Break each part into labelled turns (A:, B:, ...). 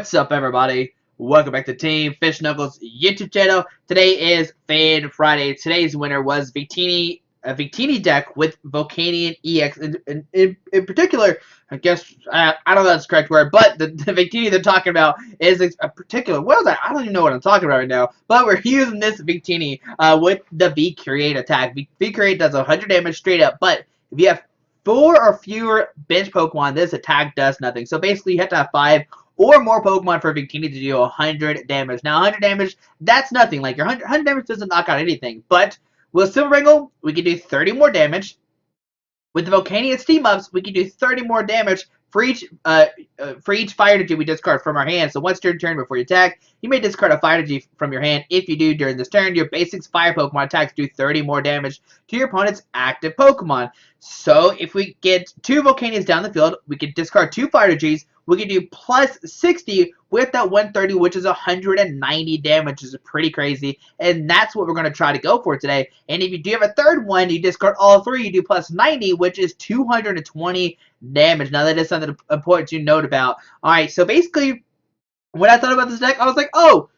A: What's up, everybody? Welcome back to Team Fish Knuckles YouTube channel. Today is Fan Friday. Today's winner was Victini, a Victini deck with Volcanion-EX. In particular, I guess, I don't know if that's the correct word, but the Victini they're talking about is a particular, what is that? I don't even know what I'm talking about right now. But we're using this Victini with the V-Create attack. V-Create does 100 damage straight up, but if you have 4 or fewer bench Pokemon, this attack does nothing. So basically, you have to have 5 or more Pokemon for Victini to do 100 damage. Now, 100 damage, that's nothing. Like, your 100 damage doesn't knock out anything. But with Silver Bangle, we can do 30 more damage. With the Volcanion Steam-Ups, we can do 30 more damage for each fire energy we discard from our hand. So once turn before you attack, you may discard a fire energy from your hand. If you do during this turn, your basic fire Pokemon attacks do 30 more damage to your opponent's active Pokemon. So if we get 2 Volcanions down the field, we can discard 2 fire energies. We can do plus 60 with that 130, which is 190 damage, which is pretty crazy. And that's what we're going to try to go for today. And if you do have a third one, you discard all 3, you do plus 90, which is 220 damage. Now, that is something important to note about. Alright, so basically, when I thought about this deck, I was like, oh,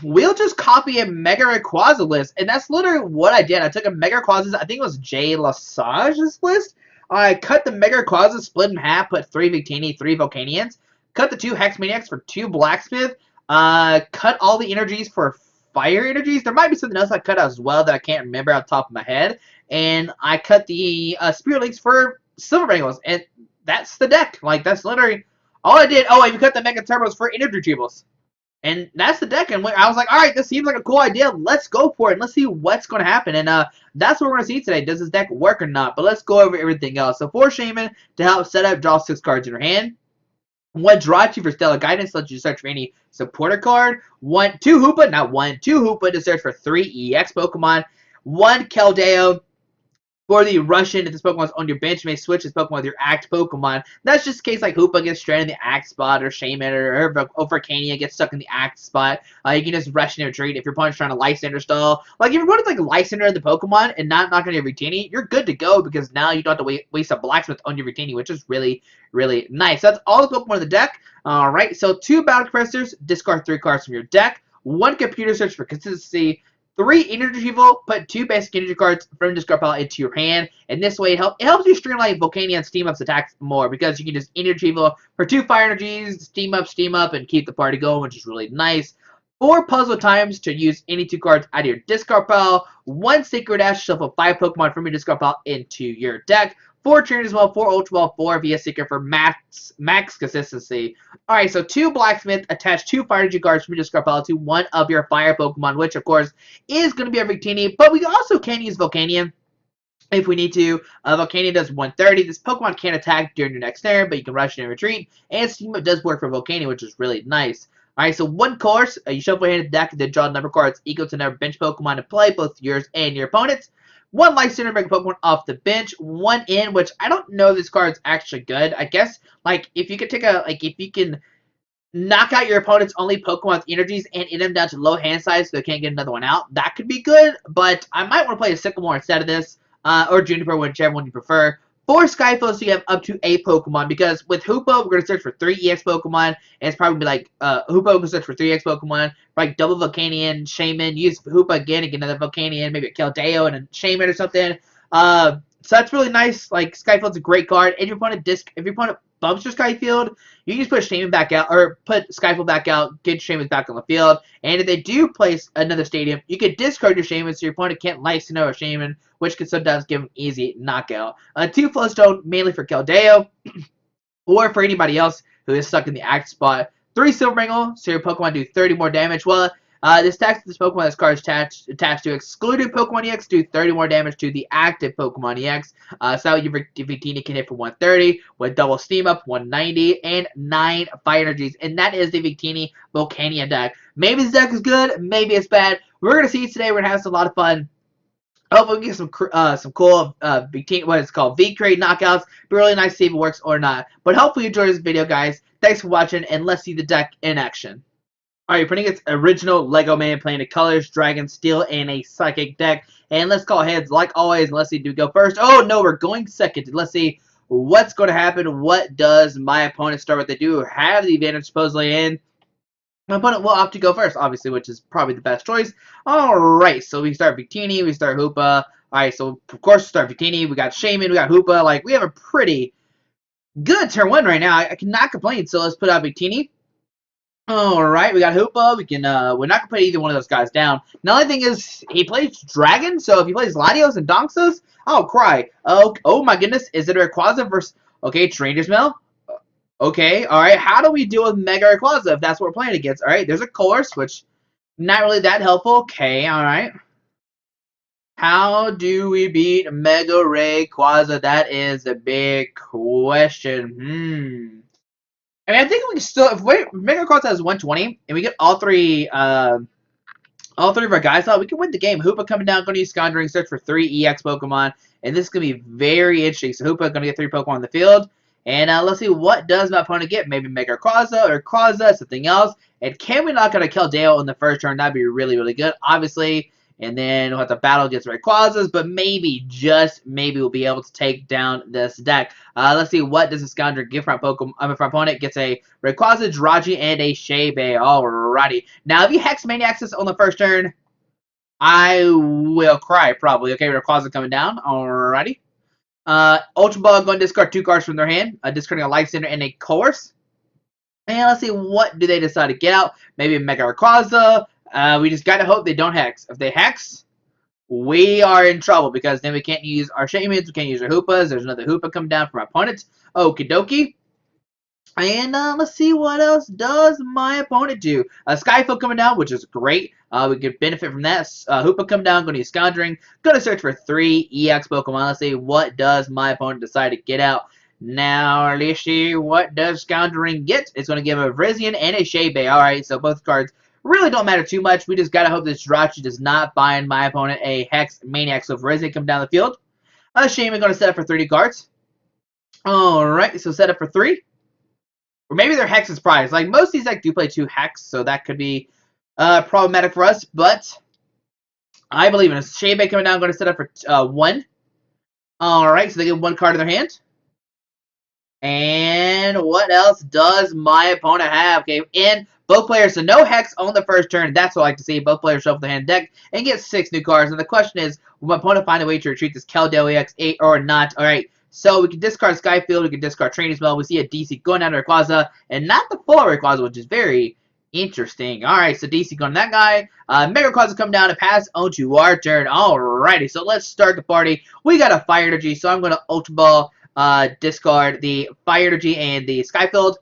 A: we'll just copy a Mega Rayquaza list. And that's literally what I did. I took a Mega Rayquaza, I think it was Jay Lesage's list. I cut the Mega Rayquaza, split in half, put 3 Victini, 3 Volcanions. Cut the 2 Hex Maniacs for 2 Blacksmith. Cut all the energies for fire energies. There might be something else I cut out as well that I can't remember off the top of my head. And I cut the Spirit Links for Silver Bangles. And that's the deck. Like, that's literally all I did. Oh, and you cut the Mega Turbos for Energy Retrievals. And that's the deck. And I was like, alright, this seems like a cool idea. Let's go for it. And let's see what's going to happen. And that's what we're going to see today. Does this deck work or not? But let's go over everything else. So for Shaymin, to help set up, draw 6 cards in your hand. 1 Jirachi for Stellar Guidance, lets you search for any supporter card. 2 Hoopa to search for 3 EX Pokemon. 1 Keldeo for the Russian. If this Pokemon is on your bench, you may switch this Pokemon with your Act Pokemon. That's just in case like Hoopa gets stranded in the Act spot, or Shaymin or Volcanion gets stuck in the Act spot. You can just rush and retreat if your opponent's trying to Lysandre stall. Like, if your opponent's like Lysandre in the Pokemon and not knocking your Victini, you're good to go, because now you don't have to waste a Blacksmith on your Victini, which is really, really nice. That's all the Pokemon in the deck. Alright, so 2 Battle Compressors, discard 3 cards from your deck. 1 Computer Search for consistency. 3 Energy Retrieval, put 2 basic energy cards from discard pile into your hand, and this way it helps you streamline Volcanion Steam-Up's attacks more, because you can just Energy Retrieval for 2 fire energies, Steam Up, and keep the party going, which is really nice. 4 Puzzle Times to use any 2 cards out of your discard pile. 1 Sacred Ash, shuffle 5 Pokemon from your discard pile into your deck. 4 Trainers Mail, 4 Ultra Ball, 4 via Seeker for max consistency. Alright, so 2 Blacksmith, attach 2 fire energy cards from your discard pile to 1 of your fire Pokemon, which of course is going to be a Victini, but we also can use Volcanion if we need to. Volcanion does 130. This Pokemon can't attack during your next turn, but you can rush and retreat, and Steam Up does work for Volcanion, which is really nice. Alright, so 1 course, you shuffle your hand deck, then draw number of cards equal to number of bench Pokemon to play, both yours and your opponent's. 1 Lysandre bring Pokemon off the bench. 1 in, which I don't know if this card's actually good. I guess, like, if you could take if you can knock out your opponent's only Pokemon with energies and in them down to low hand size so they can't get another one out, that could be good, but I might want to play a Sycamore instead of this, or Juniper, whichever one you prefer. 4 Sky Field, so you have up to 8 Pokemon, because with Hoopa, we're going to search for 3 EX Pokemon, and it's probably like, Hoopa will search for 3 EX Pokemon, like double Volcanion, Shaymin, use Hoopa again and get another Volcanion, maybe a Keldeo and a Shaymin or something. So that's really nice. Like, Sky Field's a great card. And if your opponent bumps your Sky Field, you can just put Shaymin back out, or put Sky Field back out, get Shaymin back on the field. And if they do place another stadium, you can discard your Shaymin so your opponent can't Lysandre or Shaymin, which can sometimes give an easy knockout. 2 Float Stone, mainly for Keldeo, or for anybody else who is stuck in the Act spot. 3 Silver Bangle, so your Pokemon do 30 more damage. Well, this Pokemon this card is attached to excluded Pokemon EX, do 30 more damage to the active Pokemon EX. So your Victini can hit for 130 with double Steam Up, 190, and 9 fire energies. And that is the Victini Volcanion deck. Maybe this deck is good, maybe it's bad. We're gonna see today. We're gonna have a lot of fun. Hopefully we get some cool Victini, what it's called, V-Create knockouts. Be really nice to see if it works or not. But hopefully you enjoyed this video, guys. Thanks for watching, and let's see the deck in action. Alright, putting its original Lego Man playing the colors, Dragon, Steel, and a Psychic deck. And let's call heads like always. Let's see, do we go first? Oh, no, we're going second. Let's see what's going to happen. What does my opponent start with? They do have the advantage supposedly in. My opponent will opt to go first, obviously, which is probably the best choice. Alright, so we start Victini, we start Hoopa. Alright, so of course we start Victini, we got Shaymin, we got Hoopa. Like, we have a pretty good turn 1 right now. I cannot complain, so let's put out Victini. Alright, we got Hoopa. We can, we're not going to put either one of those guys down. The only thing is, he plays Dragon, so if he plays Latios and Donxos, I'll cry. Oh my goodness, is it a Rayquaza versus, okay, Trainers Mail? Okay, alright, how do we deal with Mega Rayquaza if that's what we're playing against? Alright, there's a Colress, which, not really that helpful. Okay, alright. How do we beat Mega Rayquaza? That is a big question. I mean, I think we can still, if Mega Rayquaza has 120, and we get all three of our guys out, we can win the game. Hoopa coming down, going to use Conjuring, search for 3 EX Pokemon, and this is going to be very interesting. So Hoopa going to get 3 Pokemon on the field, and let's see what does my opponent get. Maybe Mega Rayquaza or Rayquaza, something else. And can we knock out a Keldeo in the first turn? That'd be really, really good, obviously. And then we'll have to battle against Rayquazas, but maybe, just maybe, we'll be able to take down this deck. Let's see, what does this Lysandre give for our opponent? Gets a Rayquaza, Jirachi, and a Shaymin. Alrighty. Now, if he Hex Maniacs this on the first turn, I will cry, probably. Okay, Rayquaza coming down. Alrighty. Ultra Ball going to discard 2 cards from their hand, discarding a Lysandre and a Colress. And let's see, what do they decide to get out? Maybe a Mega Rayquaza. We just gotta hope they don't Hex. If they Hex, we are in trouble, because then we can't use our Shaymins, we can't use our Hoopas. There's another Hoopa coming down from our opponent. Okie dokie. And let's see, what else does my opponent do? Sky Field coming down, which is great. We could benefit from that. Hoopa come down, going to use Conjuring. Going to search for 3 EX Pokemon. Let's see, what does my opponent decide to get out? Now, let's see, what does Conjuring get? It's going to give a Virizion and a Shaymin. Alright, so both cards really don't matter too much. We just got to hope this Jirachi does not bind my opponent a Hex Maniac. So Virizion come down the field. Shaymin going to set up for 30 cards. Alright, so set up for 3. Or maybe they're Hex is prize. Like, most of these decks do play 2 Hex, so that could be problematic for us. But I believe in it. Shaymin coming down, going to set up for 1. Alright, so they get 1 card in their hand. And what else does my opponent have? Okay, and both players, so no Hex on the first turn. That's what I like to see. Both players shuffle their hand deck and get 6 new cards. And the question is, will my opponent find a way to retreat this Keldeo-EX AOR or not? Alright, so we can discard Sky Field, we can discard Trainers Mail. We see a DC going down to Rayquaza, and not the full Rayquaza, which is very interesting. Alright, so DC going to that guy. Mega Rayquaza come down and pass on to our turn. Alrighty, so let's start the party. We got a Fire Energy, so I'm going to Ultra Ball, discard the Fire Energy and the Sky Field.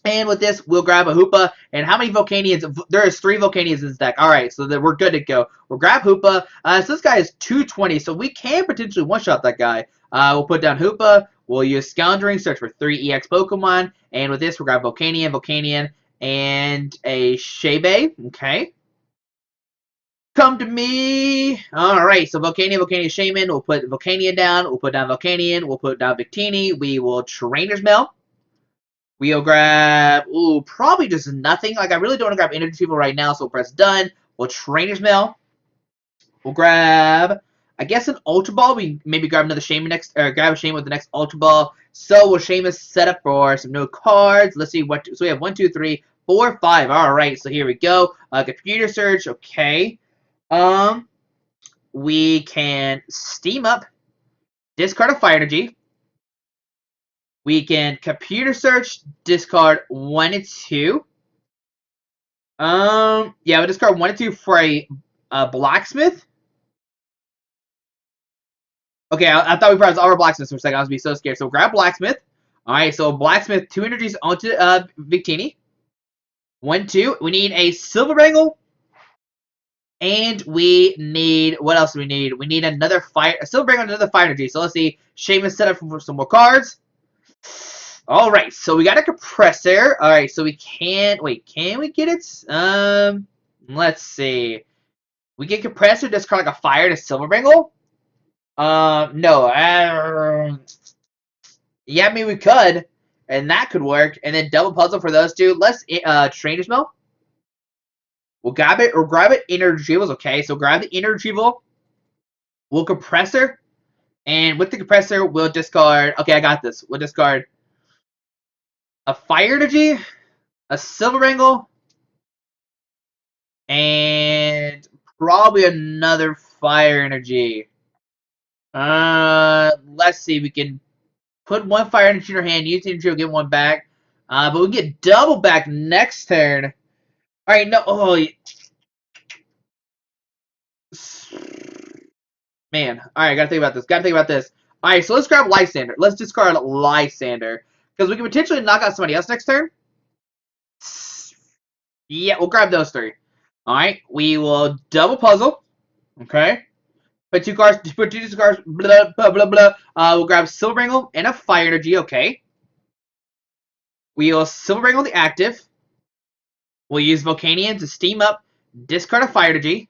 A: And with this, we'll grab a Hoopa. And how many Volcanions? There's 3 Volcanions in this deck. Alright, so we're good to go. We'll grab Hoopa. So this guy is 220, so we can potentially one-shot that guy. We'll put down Hoopa. We'll use Scoundering, search for 3 EX Pokemon. And with this, we'll grab Volcanion, and a Shaymin. Okay. Come to me. Alright, so Volcanion, Shaymin. We'll put Volcanion down. We'll put down Volcanion. We'll put down Victini. We will Trainers Mail. We'll grab, probably just nothing. Like, I really don't want to grab Energy Retrieval right now, so we'll press done. We'll Trainers Mail. We'll grab, I guess, an Ultra Ball. We maybe grab another Shaymin next, or grab a Shaymin with the next Ultra Ball. So we'll Shaymin set up for some new cards. Let's see what, so we have 1, 2, 3, 4, 5. Alright, so here we go. Computer Search, okay. We can Steam Up, discard a Fire Energy. We can Computer Search, discard 1 and 2. Yeah, we'll discard 1 and 2 for a Blacksmith. Okay, I thought we probably all were Blacksmiths for a second. I was be so scared. So we'll grab Blacksmith. Alright, so Blacksmith, 2 energies onto Victini. 1, 2. We need a Silver Bangle. And we need, what else do we need? We need another a Silver Bangle and another Fire Energy. So let's see. Shaymin set up for some more cards. Alright, so we got a Compressor. Alright, so we can, wait, can we get it? Let's see. We get Compressor, discard like a Fire and a Silver Bangle? No. Yeah, I mean, we could. And that could work. And then double puzzle for those two. Let's, Trainers Mail. We'll grab it, or grab it, Energy Retrieval's okay. So grab the Energy Retrieval. We'll Compressor. And with the Compressor, we'll discard, okay, I got this. We'll discard a Fire Energy, a Silver Bangle, And probably another fire energy. Let's see. We can put one fire energy in our hand, use the energy, we'll get one back. But we get double back next turn. Alright, no. Oh, man. Alright, gotta think about this. Alright, so let's grab Lysandre. Let's discard Lysandre. Because we can potentially knock out somebody else next turn. Yeah, we'll grab those three. Alright, we will double puzzle. Okay. Put two cards, blah, blah, blah, blah. We'll grab Silver Bangle and a Fire Energy, okay. We'll Silver Bangle the active. We'll use Volcanion to steam up, discard a Fire Energy.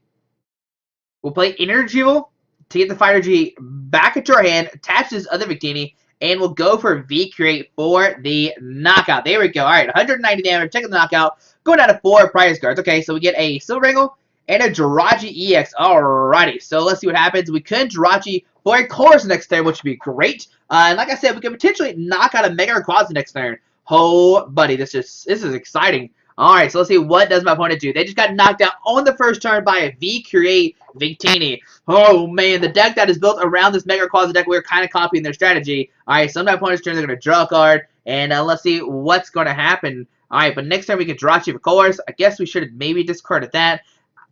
A: We'll play Energy Retrieval to get the Fire Energy back into our hand, attach this other Victini, and we'll go for V-Create for the knockout. There we go. Alright, 190 damage, check the knockout. Going down to 4 prize cards. Okay, so we get a Silver Bangle and a Jirachi-EX. Alrighty, so let's see what happens. We could Jirachi for a Colress next turn, which would be great. And like I said, we could potentially knock out a Mega Rayquaza next turn. Oh, buddy, this is exciting. Alright, so let's see what does my opponent do. They just got knocked out on the first turn by a V-Create Victini. Oh, man, the deck that is built around this Mega Rayquaza deck, we're kind of copying their strategy. Alright, so on my opponent's turn, they're going to draw a card, and let's see what's going to happen. Alright, but next turn we can Jirachi for Colress. I guess we should have maybe discarded that.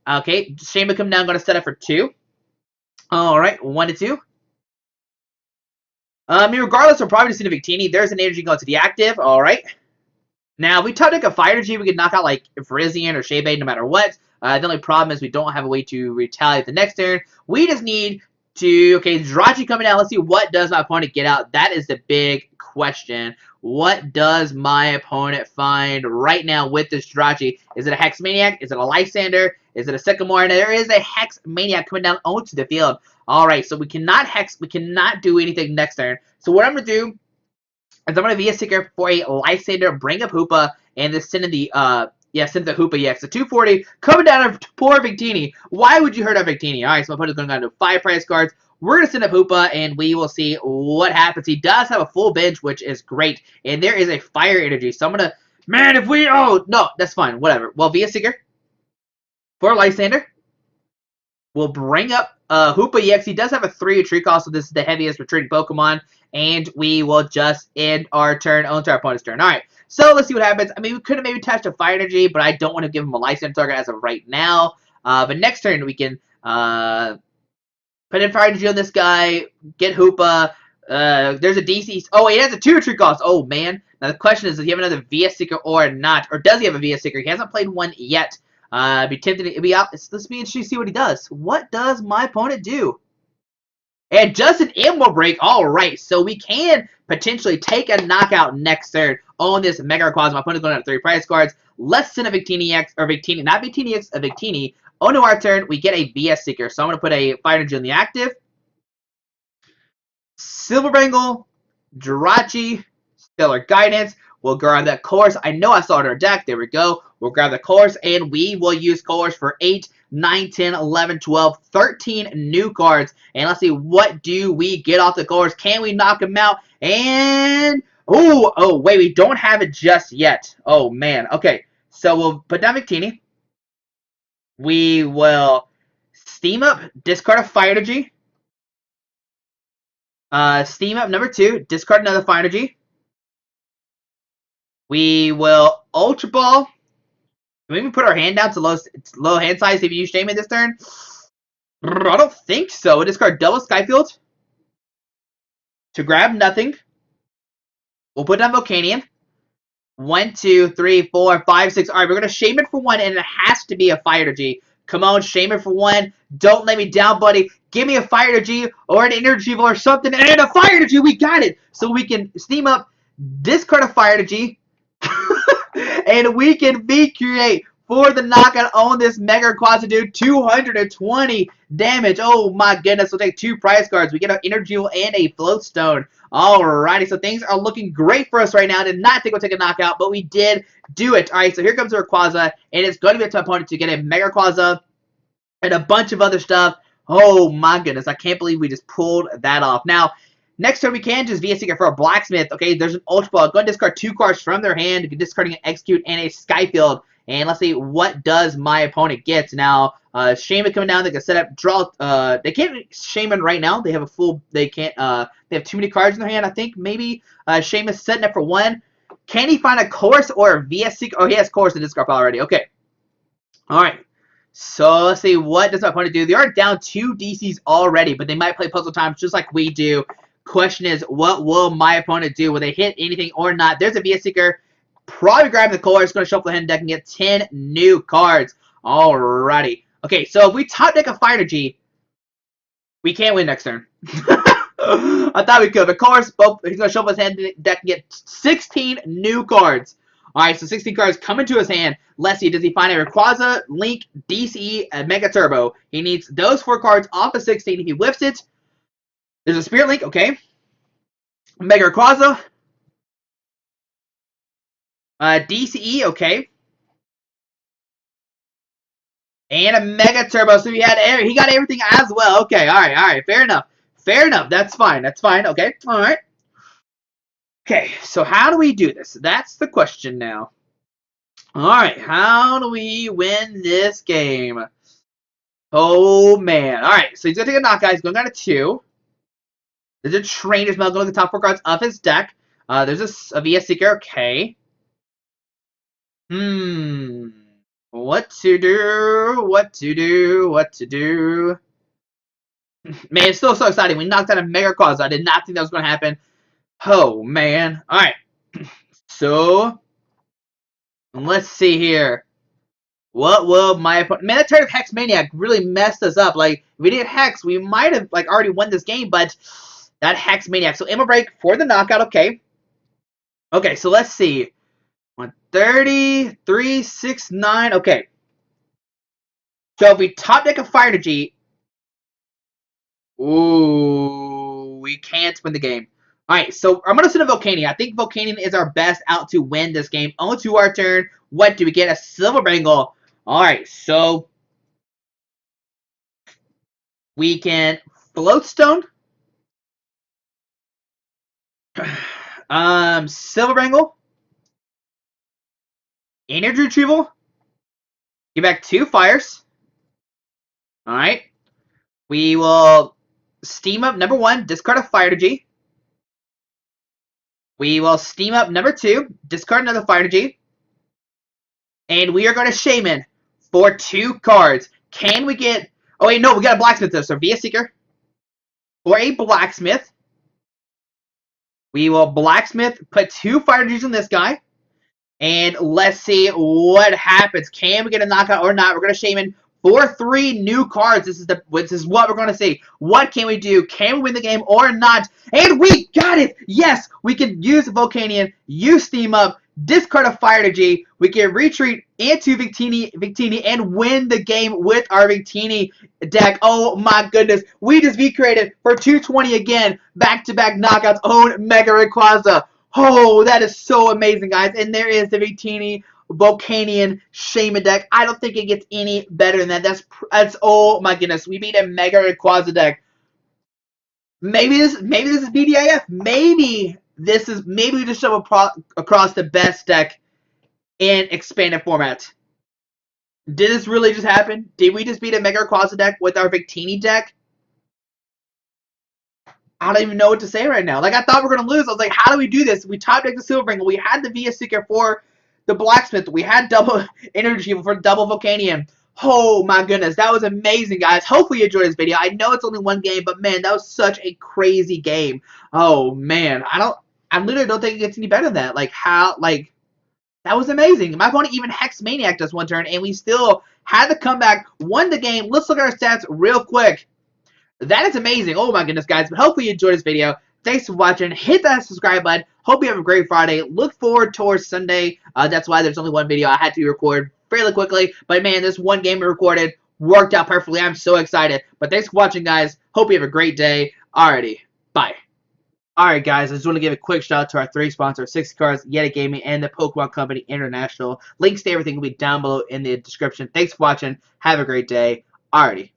A: Okay, Shaymin come down, going to set up for 2. Alright, 1 to 2. Regardless, we're probably just going to Victini. There's an energy going to the active. Alright. Now, if we top deck a Fire Energy, we could knock out, like, Virizion or Shaymin no matter what. The only problem is we don't have a way to retaliate the next turn. We just need to... Okay, Jirachi coming out. Let's see what does my opponent get out. That is the big question. What does my opponent find right now with this Jirachi? Is it a Hex Maniac? Is it a Lysandre? Is it a Sycamore? And there is a Hex Maniac coming down onto the field. Alright, so we cannot Hex... We cannot do anything next turn. So what I'm going to do... I'm going to be a Seeker for a Lysandre, bring up Hoopa, and then send in the, send the Hoopa-EX. So 240, coming down to poor Victini. Why would you hurt our Victini? Alright, so my opponent's going down to 5 prize cards. We're going to send up Hoopa, and we will see what happens. He does have a full bench, which is great. And there is a Fire Energy. So I'm going to, man, if we, oh, no, that's fine, whatever. Well, via Seeker for Lysandre. We'll bring up Hoopa-EX. He does have a 3 retreat cost, so this is the heaviest retreating Pokemon. And we will just end our turn onto our opponent's turn. Alright, so let's see what happens. I mean, we could have maybe touched a Fire Energy, but I don't want to give him a Lysandre target as of right now. But next turn, we can put in Fire Energy on this guy, get Hoopa. There's a DC. Oh, he has a 2 retreat cost. Oh, man. Now, the question is, does he have another VS Seeker or not? Or does he have a VS Seeker? He hasn't played one yet. Be tempted to be out. Let's be interested to see what he does. What does my opponent do? And just an Emerald Break. Alright, so we can potentially take a knockout next turn on this Mega Rayquaza. My opponent's going to have 3 prize cards. Let's send a Victini-EX, or Victini, not Victini-EX, a Victini. Onto our turn, we get a VS Seeker. So I'm going to put a Fire Energy on the active. Silver Bangle, Jirachi, Stellar Guidance. We'll grab that Colress. I know I saw it in our deck. There we go. We'll grab the Colress, and we will use Colress for 8, 9, 10, 11, 12, 13 new cards. And let's see, what do we get off the Colress? Can we knock him out? And, oh, wait, we don't have it just yet. Oh, man. Okay, so we'll put down Victini. We will steam up, discard a Fire Energy. Steam up number 2, discard another Fire Energy. We will Ultra Ball. Maybe put our hand down to low hand size if you use Shaymin this turn. I don't think so. We'll discard double Sky Field to grab nothing. We'll put down Volcanion. 1, 2, 3, 4, 5, 6. Alright, we're going to Shaymin for 1, and it has to be a Fire Energy. Come on, Shaymin for 1. Don't let me down, buddy. Give me a Fire Energy or an Energy or something. And a Fire Energy. We got it. So we can steam up, discard a Fire Energy. And we can V-Create for the knockout on this Mega Rayquaza, dude. 220 damage. Oh my goodness. We'll take 2 prize cards. We get an Energy and a Float Stone. Alrighty, so things are looking great for us right now. I did not think we'll take a knockout, but we did do it. Alright, so here comes the Rayquaza, and it's going to be up to my opponent to get a Mega Rayquaza and a bunch of other stuff. Oh my goodness. I can't believe we just pulled that off. Now, next turn, we can just VS Seeker for a Blacksmith. Okay, there's an Ultra Ball. Go and discard 2 cards from their hand, discarding an Execute and a Sky Field. And let's see, what does my opponent get? Now, Shaymin coming down, they can set up, draw, they can't Shaymin right now. They have a full, they can't, they have too many cards in their hand, I think. Maybe Shaymin's setting up for one. Can he find a Colress or a VS Seeker? Oh, he has Colress in this card pile already. Okay. Alright. So, let's see, what does my opponent do? They are down 2 DCs already, but they might play Puzzle Time just like we do. Question is, what will my opponent do? Will they hit anything or not? There's a VS Seeker. Probably grabbing the Colress. Going to shuffle the hand deck and get 10 new cards. Alrighty. Okay, so if we top deck a Fire Energy, we can't win next turn. I thought we could, but Colress, he's going to shuffle his hand deck and get 16 new cards. Alright, so 16 cards come into his hand. Let's see, does he find a Rayquaza, Link, DCE, and Mega Turbo? He needs those 4 cards off of 16. If he whiffs it, there's a Spirit Link, okay. Mega Rayquaza. DCE, okay. And a Mega Turbo, so he got everything as well. Okay, alright, fair enough. Fair enough, that's fine, okay, alright. Okay, so how do we do this? That's the question now. Alright, how do we win this game? Oh, man. Alright, so he's going to take a knockout. He's going down to 2. There's a Trainers Mail going to the top 4 cards of his deck. There's a VS Seeker, okay. What to do? Man, it's still so exciting. We knocked out a Mega Rayquaza. I did not think that was going to happen. Oh, man. Alright. So, let's see here. What will my opponent... Man, that turn of Hex Maniac really messed us up. Like, if we didn't Hex, we might have, like, already won this game, but that Hex Maniac. So, Ammo Break for the knockout, okay. Okay, so let's see. 130, 3, 6, 9, okay. So, if we top deck a Fire Energy... Ooh, we can't win the game. Alright, so I'm going to send a Volcanion. I think Volcanion is our best out to win this game. On to our turn. What do we get? A Silver Bangle. Alright, so we can Float Stone. Silver Bangle. Energy Retrieval. Give back 2 fires. Alright. We will steam up number 1, discard a Fire Energy. We will steam up number 2, discard another Fire Energy. And we are going to Shaymin for 2 cards. Can we get... Oh, wait, no, we got a Blacksmith, though. So, VS Seeker for a Blacksmith. We will Blacksmith, put 2 Fire Energies on this guy. And let's see what happens. Can we get a knockout or not? We're going to Shaymin for 3 new cards. This is what we're going to see. What can we do? Can we win the game or not? And we got it! Yes! We can use Volcanion, use Steam Up, discard a Fire Energy. We can retreat into Victini and win the game with our Victini deck. Oh my goodness. We just V-created for 220 again. Back-to-back knockouts. Own Mega Rayquaza. Oh, that is so amazing, guys. And there is the Victini Volcanion Shaymin deck. I don't think it gets any better than that. That's oh my goodness. We beat a Mega Rayquaza deck. Maybe this is BDIF. Maybe we just show across the best deck in expanded format. Did this really just happen? Did we just beat a Mega Rayquaza deck with our Victini deck? I don't even know what to say right now. Like, I thought we were going to lose. I was like, how do we do this? We top decked the Silver Bangle. We had the VS Seeker for the Blacksmith. We had double Energy for double Volcanion. Oh my goodness, that was amazing, guys. Hopefully you enjoyed this video. I know it's only 1 game, but man, that was such a crazy game. Oh man, I literally don't think it gets any better than that. Like, that was amazing. My opponent even Hex Maniac us 1 turn, and we still had the comeback, won the game. Let's look at our stats real quick. That is amazing. Oh my goodness, guys. But hopefully you enjoyed this video. Thanks for watching. Hit that subscribe button. Hope you have a great Friday. Look forward towards Sunday. That's why there's only 1 video. I had to record fairly quickly. But man, this 1 game we recorded worked out perfectly. I'm so excited. But thanks for watching, guys. Hope you have a great day. Alrighty. Bye. Alright, guys. I just want to give a quick shout out to our 3 sponsors, 60 Cards, Yeti Gaming, and the Pokemon Company International. Links to everything will be down below in the description. Thanks for watching. Have a great day. Alrighty.